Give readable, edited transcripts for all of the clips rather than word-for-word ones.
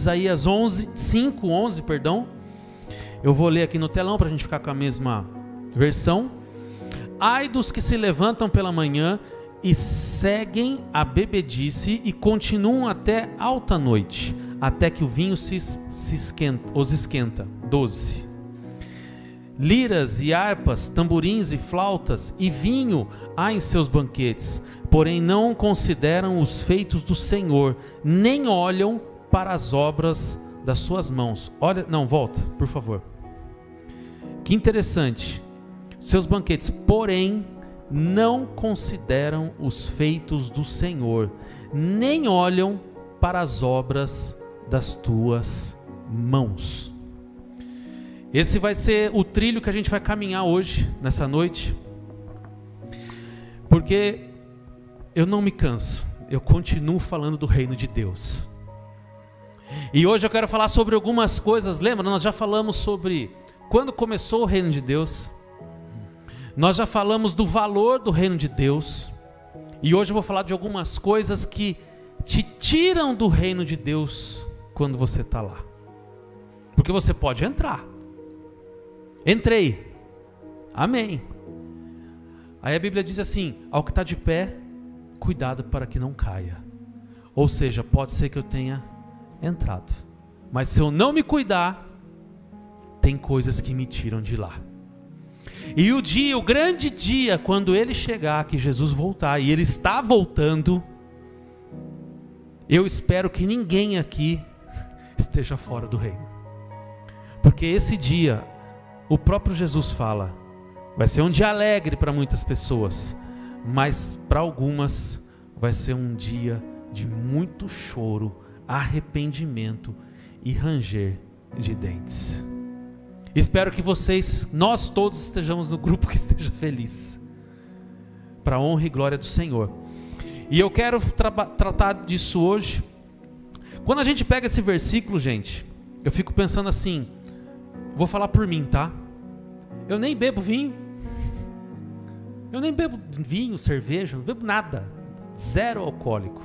Isaías 5:11, perdão. Eu vou ler aqui no telão para a gente ficar com a mesma versão. Ai dos que se levantam pela manhã e seguem a bebedice e continuam até alta noite, até que o vinho os esquenta. 12. Liras e harpas, tamborins e flautas e vinho há em seus banquetes, porém não consideram os feitos do Senhor, nem olham para as obras das suas mãos. Olha, não, volta, por favor. Que interessante. Seus banquetes, porém, não consideram os feitos do Senhor, nem olham para as obras das tuas mãos. Esse vai ser o trilho que a gente vai caminhar hoje, nessa noite, porque eu não me canso, eu continuo falando do reino de Deus. E hoje eu quero falar sobre algumas coisas. Lembra, nós já falamos sobre quando começou o reino de Deus, nós já falamos do valor do reino de Deus, e hoje eu vou falar de algumas coisas que te tiram do reino de Deus quando você está lá, porque você pode entrar. Entrei, amém. Aí a Bíblia diz assim: ao que está de pé, cuidado para que não caia. Ou seja, pode ser que eu tenha entrado, mas se eu não me cuidar, tem coisas que me tiram de lá. E o grande dia, quando ele chegar, que Jesus voltar, e ele está voltando, eu espero que ninguém aqui esteja fora do reino, porque esse dia, o próprio Jesus fala, vai ser um dia alegre para muitas pessoas, mas para algumas vai ser um dia de muito choro, arrependimento e ranger de dentes. Espero que nós todos estejamos no grupo que esteja feliz, para a honra e glória do Senhor. E eu quero tratar disso hoje. Quando a gente pega esse versículo, gente, eu fico pensando assim, vou falar por mim, tá? Eu nem bebo vinho, cerveja, não bebo nada, zero alcoólico.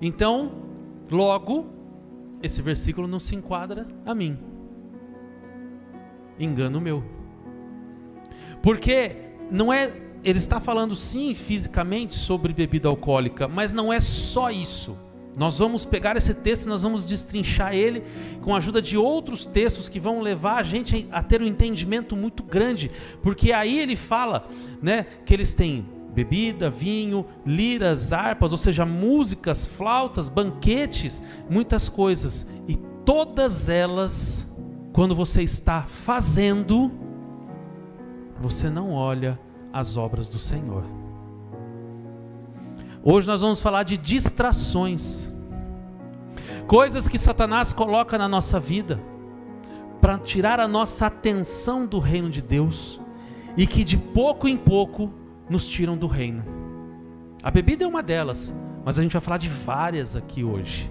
Então, logo, esse versículo não se enquadra a mim. Engano meu. Porque não é, ele está falando sim fisicamente sobre bebida alcoólica, mas não é só isso. Nós vamos pegar esse texto, nós vamos destrinchar ele com a ajuda de outros textos que vão levar a gente a ter um entendimento muito grande, porque aí ele fala, né, que eles têm bebida, vinho, liras, harpas, ou seja, músicas, flautas, banquetes, muitas coisas, e todas elas, quando você está fazendo, você não olha as obras do Senhor. Hoje nós vamos falar de distrações, coisas que Satanás coloca na nossa vida para tirar a nossa atenção do reino de Deus e que de pouco em pouco nos tiram do reino. A bebida é uma delas, mas a gente vai falar de várias aqui hoje.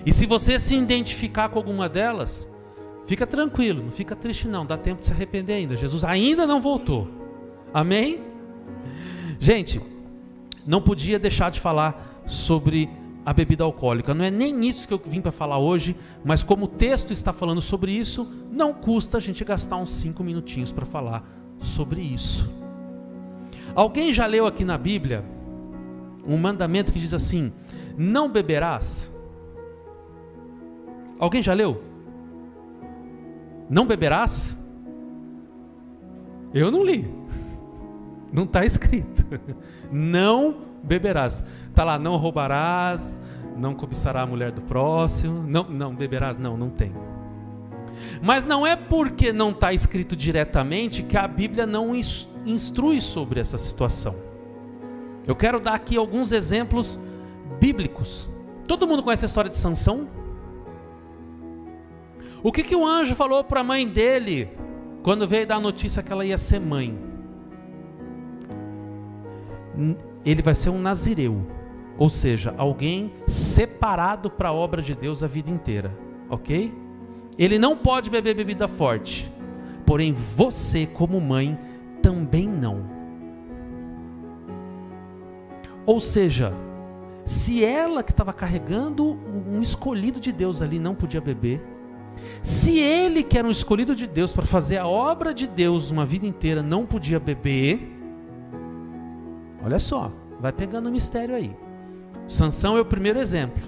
E se você se identificar com alguma delas, fica tranquilo, não fica triste não, dá tempo de se arrepender ainda. Jesus ainda não voltou. Amém? Gente, não podia deixar de falar sobre a bebida alcoólica. Não é nem isso que eu vim para falar hoje, mas como o texto está falando sobre isso, não custa a gente gastar uns 5 minutinhos para falar sobre isso. Alguém já leu aqui na Bíblia um mandamento que diz assim: não beberás? Alguém já leu? Não beberás? Eu não li. Não está escrito. Não beberás. Está lá, não roubarás, não cobiçará a mulher do próximo, não beberás, não tem. Mas não é porque não está escrito diretamente que a Bíblia não instrui sobre essa situação. Eu quero dar aqui alguns exemplos bíblicos. Todo mundo conhece a história de Sansão? O que o anjo falou para a mãe dele quando veio dar a notícia que ela ia ser mãe? Ele vai ser um nazireu, ou seja, alguém separado para a obra de Deus a vida inteira, ok? Ele não pode beber bebida forte, porém você como mãe também não. Ou seja, Se ela que estava carregando um escolhido de Deus ali não podia beber, se ele que era um escolhido de Deus para fazer a obra de Deus uma vida inteira não podia beber, olha só, vai pegando o mistério aí. Sansão é o primeiro exemplo.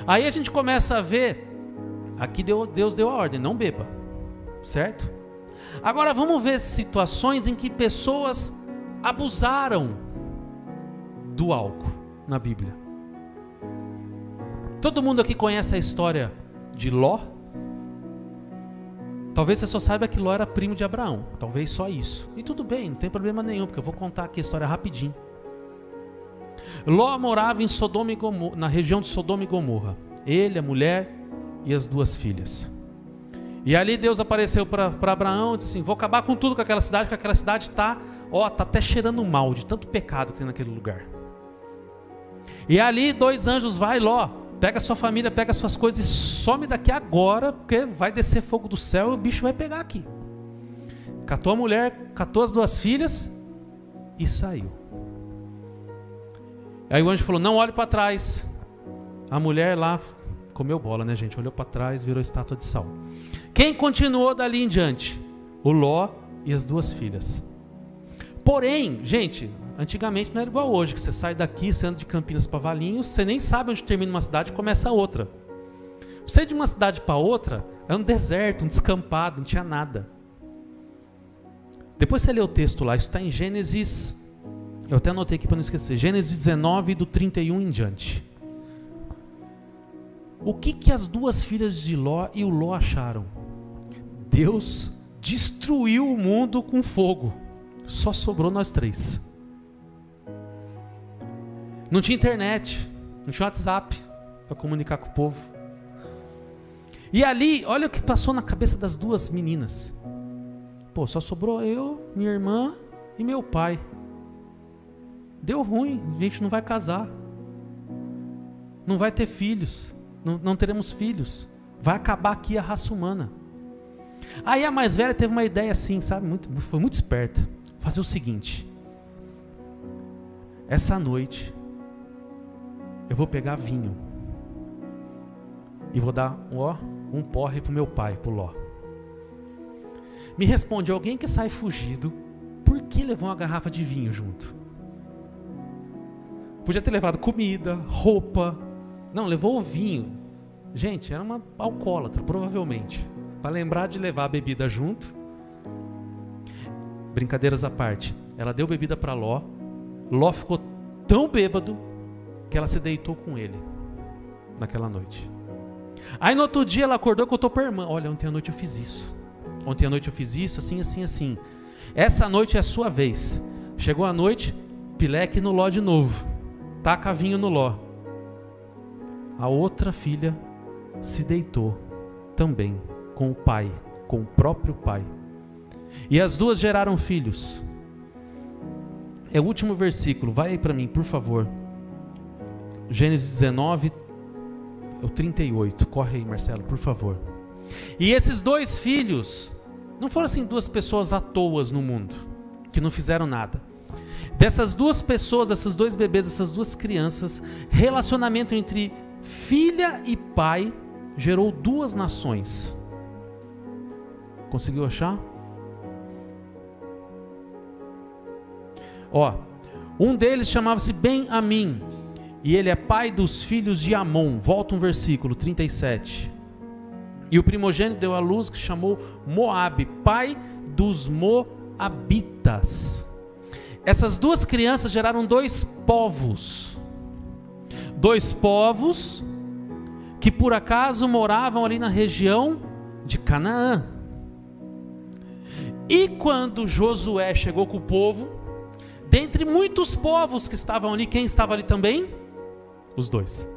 Aí a gente começa a ver, aqui Deus deu a ordem, não beba, certo? Agora vamos ver situações em que pessoas abusaram do álcool na Bíblia. Todo mundo aqui conhece a história de Ló? Talvez você só saiba que Ló era primo de Abraão, talvez só isso. E tudo bem, não tem problema nenhum, porque eu vou contar aqui a história rapidinho. Ló morava em Sodoma e Gomorra, na região de Sodoma e Gomorra. Ele, a mulher e as 2 filhas. E ali Deus apareceu para Abraão e disse assim: vou acabar com tudo com aquela cidade, porque aquela cidade está até cheirando mal de tanto pecado que tem naquele lugar. E ali 2 anjos vai, Ló, pega sua família, pega suas coisas e some daqui agora, porque vai descer fogo do céu e o bicho vai pegar aqui. Catou a mulher, catou as 2 filhas e saiu. Aí o anjo falou: não olhe para trás. A mulher lá comeu bola, né, gente? Olhou para trás, virou estátua de sal. Quem continuou dali em diante? O Ló e as 2 filhas. Porém, gente, antigamente não era igual hoje, que você sai daqui, você anda de Campinas para Valinhos, você nem sabe onde termina uma cidade e começa a outra. Você ir de uma cidade para outra, é um deserto, um descampado, não tinha nada. Depois você lê o texto lá, isso está em Gênesis, eu até anotei aqui para não esquecer, Gênesis 19, do 31 em diante. O que as 2 filhas de Ló e o Ló acharam? Deus destruiu o mundo com fogo. Só sobrou nós 3. Não tinha internet, não tinha WhatsApp para comunicar com o povo. E ali, olha o que passou na cabeça das 2 meninas. Pô, só sobrou eu, minha irmã e meu pai. Deu ruim, a gente não vai casar. Não vai ter filhos. Não teremos filhos. Vai acabar aqui a raça humana. Aí a mais velha teve uma ideia assim, sabe? Foi muito esperta. Fazer o seguinte: essa noite eu vou pegar vinho e vou dar um porre pro meu pai, pro Ló. Me responde, alguém que sai fugido, por que levou uma garrafa de vinho junto? Podia ter levado comida, roupa. Não, levou o vinho. Gente, era uma alcoólatra, provavelmente. Para lembrar de levar a bebida junto. Brincadeiras à parte. Ela deu bebida para Ló. Ló ficou tão bêbado que ela se deitou com ele naquela noite. Aí no outro dia ela acordou e contou para a irmã: olha, ontem à noite eu fiz isso. Ontem à noite eu fiz isso, assim, assim, assim. Essa noite é a sua vez. Chegou a noite, pileque no Ló de novo. Taca vinho no Ló. A outra filha se deitou também com o pai, com o próprio pai. E as 2 geraram filhos. É o último versículo, vai aí para mim, por favor. Gênesis 19, o 38. Corre aí, Marcelo, por favor. E esses 2 filhos não foram assim 2 pessoas à toa no mundo, que não fizeram nada. Dessas 2 pessoas, desses 2 bebês, essas 2 crianças, relacionamento entre filha e pai gerou 2 nações. Conseguiu achar? Um deles chamava-se Ben-Amim, e ele é pai dos filhos de Amon. Volta um versículo, 37. E o primogênito deu à luz, que chamou Moabe, pai dos Moabitas. Essas 2 crianças geraram 2 povos. 2 povos que por acaso moravam ali na região de Canaã. E quando Josué chegou com o povo, dentre muitos povos que estavam ali, quem estava ali também? Os 2.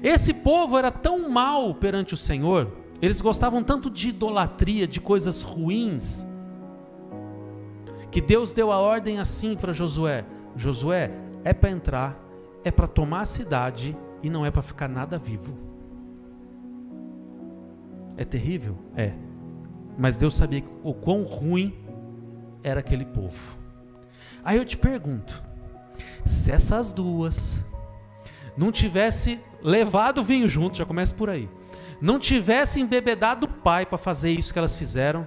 Esse povo era tão mau perante o Senhor, eles gostavam tanto de idolatria, de coisas ruins, que Deus deu a ordem assim para Josué: Josué, é para entrar, é para tomar a cidade e não é para ficar nada vivo. É terrível? É. Mas Deus sabia o quão ruim era aquele povo. Aí eu te pergunto, Se essas duas não tivesse levado o vinho junto, já começa por aí, não tivesse embebedado o pai para fazer isso que elas fizeram,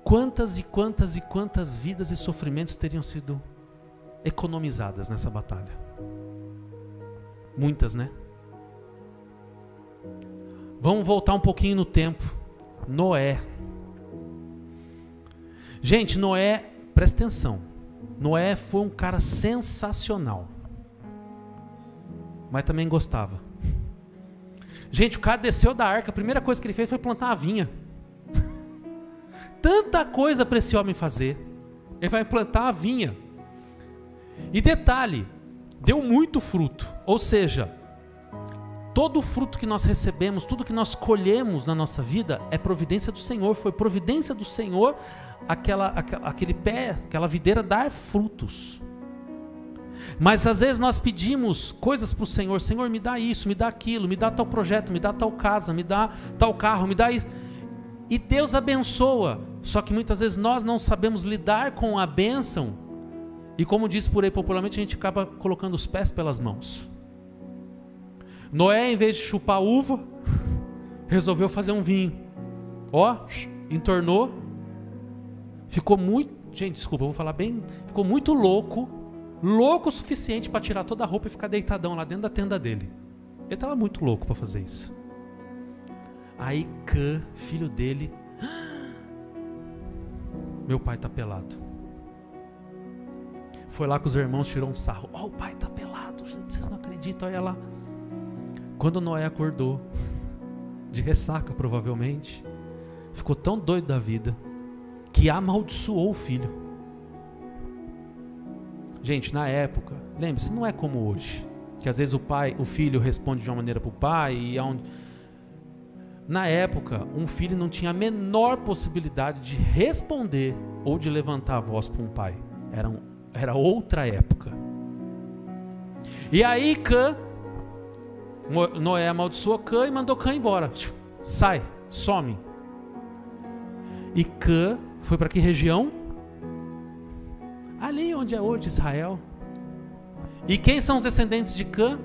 quantas e quantas e quantas vidas e sofrimentos teriam sido economizadas nessa batalha? Muitas, né? Vamos voltar um pouquinho no tempo. Noé. Gente, Noé, presta atenção. Noé foi um cara sensacional, mas também gostava. Gente, o cara desceu da arca, a primeira coisa que ele fez foi plantar uma vinha. Tanta coisa para esse homem fazer. Ele vai plantar a vinha. E detalhe, deu muito fruto. Ou seja, todo o fruto que nós recebemos, tudo que nós colhemos na nossa vida é providência do Senhor. Foi providência do Senhor aquele pé, aquela videira dar frutos. Mas às vezes nós pedimos coisas para o Senhor. Senhor, me dá isso, me dá aquilo, me dá tal projeto, me dá tal casa, me dá tal carro, me dá isso. E Deus abençoa. Só que muitas vezes nós não sabemos lidar com a bênção. E como diz por aí popularmente, a gente acaba colocando os pés pelas mãos. Noé, em vez de chupar uva, resolveu fazer um vinho. Ó, entornou. Ficou muito... Gente, desculpa, eu vou falar bem... Ficou muito louco. Louco o suficiente para tirar toda a roupa e ficar deitadão lá dentro da tenda dele. Ele estava muito louco para fazer isso. Aí Cã, filho dele... Meu pai está pelado. Foi lá com os irmãos, tirou um sarro. Ó, o pai está pelado, gente, vocês não acreditam, olha lá. Quando Noé acordou, de ressaca provavelmente, ficou tão doido da vida, que amaldiçoou o filho. Gente, na época, lembre-se, não é como hoje, que às vezes o filho responde de uma maneira para o pai, na época, um filho não tinha a menor possibilidade de responder ou de levantar a voz para um pai. Era outra época. E aí Noé amaldiçoou Cã e mandou Cã embora. Sai, some. E Cã foi para que região? Ali onde é hoje Israel. E quem são os descendentes de Cã?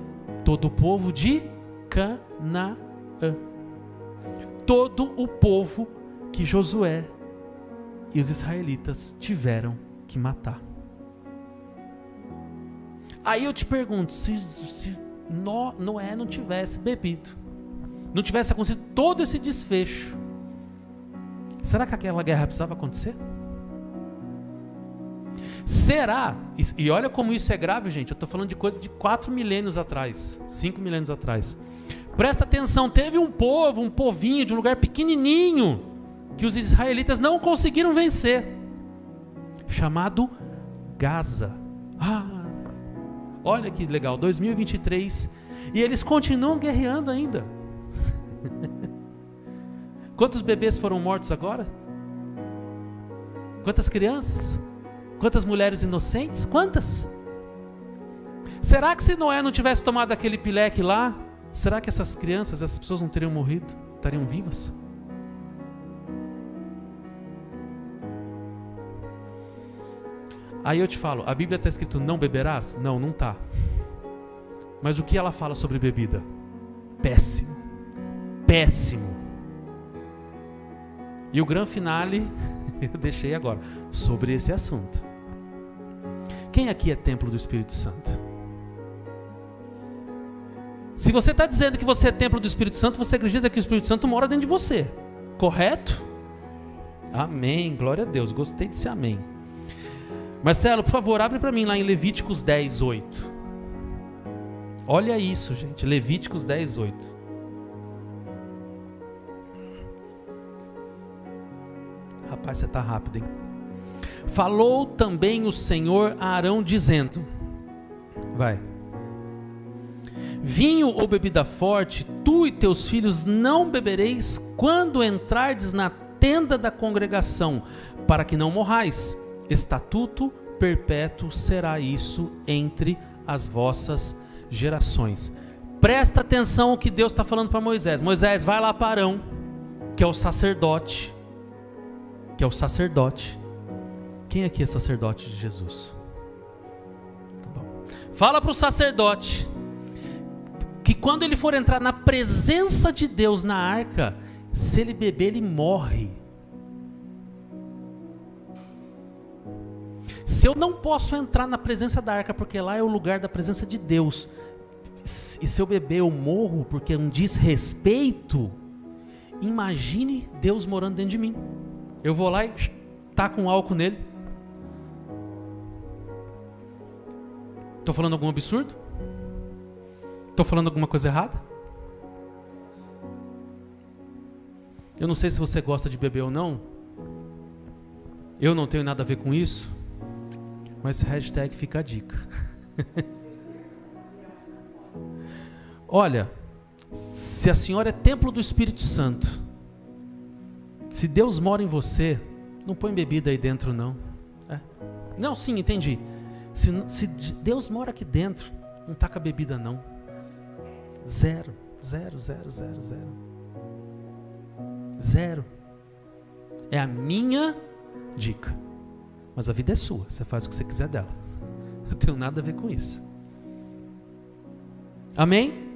Todo o povo de Canaã. Todo o povo que Josué e os israelitas tiveram que matar. Aí eu te pergunto, se Noé não tivesse bebido, não tivesse acontecido todo esse desfecho, será que aquela guerra precisava acontecer? Será? E olha como isso é grave, gente. Eu estou falando de coisa de 4 milênios atrás, 5 milênios atrás. Presta atenção, teve um povinho de um lugar pequenininho, que os israelitas não conseguiram vencer, chamado Gaza. Olha que legal, 2023, e eles continuam guerreando ainda. Quantos bebês foram mortos agora? Quantas crianças? Quantas mulheres inocentes? Quantas? Será que se Noé não tivesse tomado aquele pileque lá, será que essas crianças, essas pessoas não teriam morrido? Estariam vivas? Aí eu te falo, a Bíblia está escrito não beberás? Não, não está. Mas o que ela fala sobre bebida? Péssimo. Péssimo. E o grande finale, eu deixei agora, sobre esse assunto. Quem aqui é templo do Espírito Santo? Se você está dizendo que você é templo do Espírito Santo, você acredita que o Espírito Santo mora dentro de você, correto? Amém, glória a Deus, gostei desse amém. Marcelo, por favor, abre para mim lá em Levíticos 10, 8. Olha isso, gente, Levíticos 10, 8. Rapaz, você está rápido, hein? Falou também o Senhor a Arão dizendo, vai: vinho ou bebida forte, tu e teus filhos não bebereis quando entrardes na tenda da congregação, para que não morrais. Estatuto perpétuo será isso entre as vossas gerações. Presta atenção o que Deus está falando para Moisés. Moisés, vai lá para Arão, que é o sacerdote. Quem aqui é sacerdote de Jesus? Fala para o sacerdote que quando ele for entrar na presença de Deus na arca, se ele beber, ele morre. Se eu não posso entrar na presença da arca, porque lá é o lugar da presença de Deus, e se eu beber eu morro porque é um desrespeito, imagine Deus morando dentro de mim. Eu vou lá e taco um álcool nele. Estou falando algum absurdo? Estou falando alguma coisa errada? Eu não sei se você gosta de beber ou não. Eu não tenho nada a ver com isso. Mas hashtag fica a dica. Olha, se a senhora é templo do Espírito Santo, se Deus mora em você, não põe bebida aí dentro não. Não, sim, entendi. Se Deus mora aqui dentro, não taca bebida não. Zero. É a minha dica. Mas a vida é sua, você faz o que você quiser dela. Eu não tenho nada a ver com isso. Amém?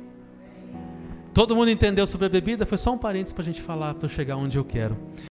Todo mundo entendeu sobre a bebida? Foi só um parênteses para a gente falar, para eu chegar onde eu quero.